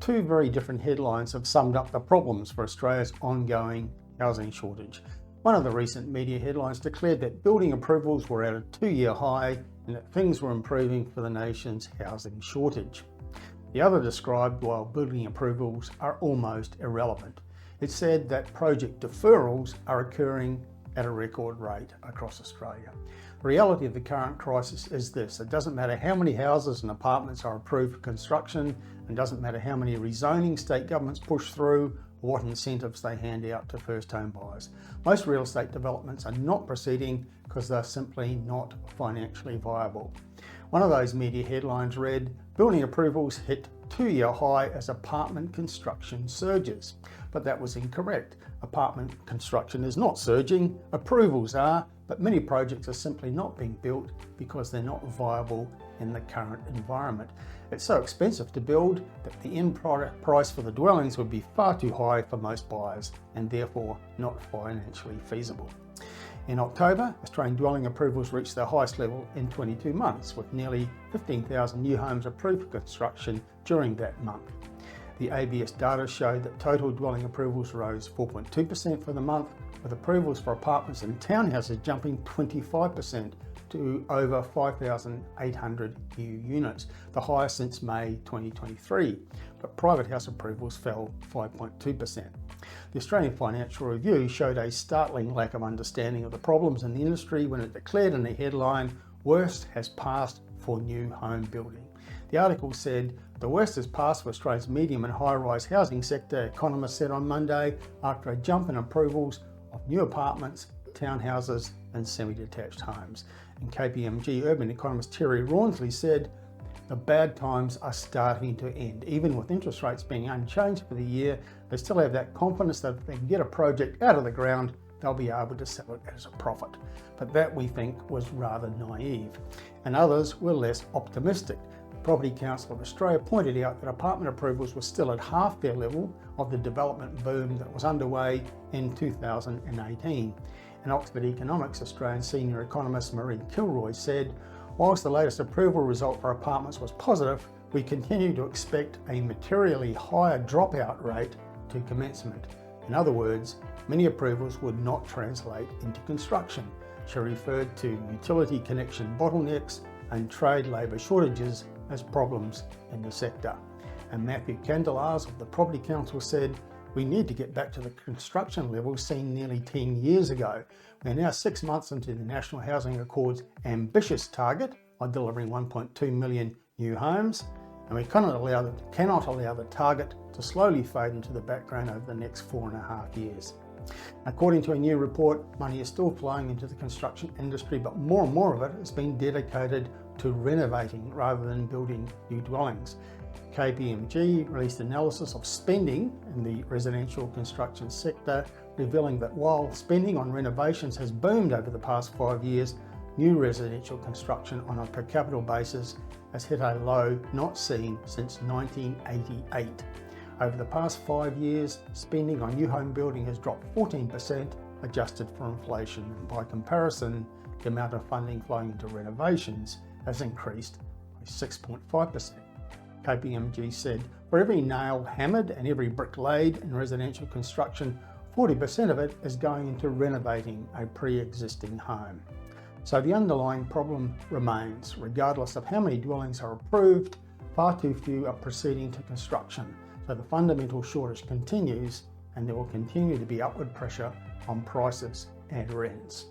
two very different headlines have summed up the problems for Australia's ongoing housing shortage. One of the recent media headlines declared that building approvals were at a 2-year high and that things were improving for the nation's housing shortage. The other described while building approvals are almost irrelevant. It said that project deferrals are occurring at a record rate across Australia. The reality of the current crisis is this: it doesn't matter how many houses and apartments are approved for construction, and doesn't matter how many rezoning state governments push through or what incentives they hand out to first home buyers. Most real estate developments are not proceeding because they're simply not financially viable. One of those media headlines read, "Building approvals hit 2-year high as apartment construction surges." But that was incorrect. Apartment construction is not surging, approvals are, but many projects are simply not being built because they're not viable in the current environment. It's so expensive to build that the end product price for the dwellings would be far too high for most buyers and therefore not financially feasible. In October, Australian dwelling approvals reached their highest level in 22 months, with nearly 15,000 new homes approved for construction during that month. The ABS data showed that total dwelling approvals rose 4.2% for the month, with approvals for apartments and townhouses jumping 25% to over 5,800 new units, the highest since May 2023. But private house approvals fell 5.2%. The Australian Financial Review showed a startling lack of understanding of the problems in the industry when it declared in the headline, "Worst has passed for new home building." The article said, "The worst has passed for Australia's medium and high-rise housing sector," economists said on Monday, after a jump in approvals of new apartments, townhouses and semi-detached homes. And KPMG urban economist Terry Ryder said, "The bad times are starting to end. Even with interest rates being unchanged for the year, they still have that confidence that if they can get a project out of the ground, they'll be able to sell it as a profit." But that, we think, was rather naive. And others were less optimistic. The Property Council of Australia pointed out that apartment approvals were still at half their level of the development boom that was underway in 2018. And Oxford Economics Australian senior economist Marie Kilroy said, "Whilst the latest approval result for apartments was positive, we continue to expect a materially higher dropout rate to commencement." In other words, many approvals would not translate into construction. She referred to utility connection bottlenecks and trade labour shortages as problems in the sector. And Matthew Candelars of the Property Council said, "We need to get back to the construction levels seen nearly 10 years ago. We're now 6 months into the National Housing Accord's ambitious target of delivering 1.2 million new homes, and we cannot allow the target to slowly fade into the background over the next 4.5 years. According to a new report, money is still flowing into the construction industry, but more and more of it has been dedicated to renovating rather than building new dwellings. KPMG released analysis of spending in the residential construction sector, revealing that while spending on renovations has boomed over the past 5 years, new residential construction on a per capita basis has hit a low not seen since 1988. Over the past 5 years, spending on new home building has dropped 14%, adjusted for inflation. And by comparison, the amount of funding flowing into renovations has increased by 6.5%. KPMG said, "For every nail hammered and every brick laid in residential construction, 40% of it is going into renovating a pre-existing home." So the underlying problem remains. Regardless of how many dwellings are approved, far too few are proceeding to construction. So the fundamental shortage continues, and there will continue to be upward pressure on prices and rents.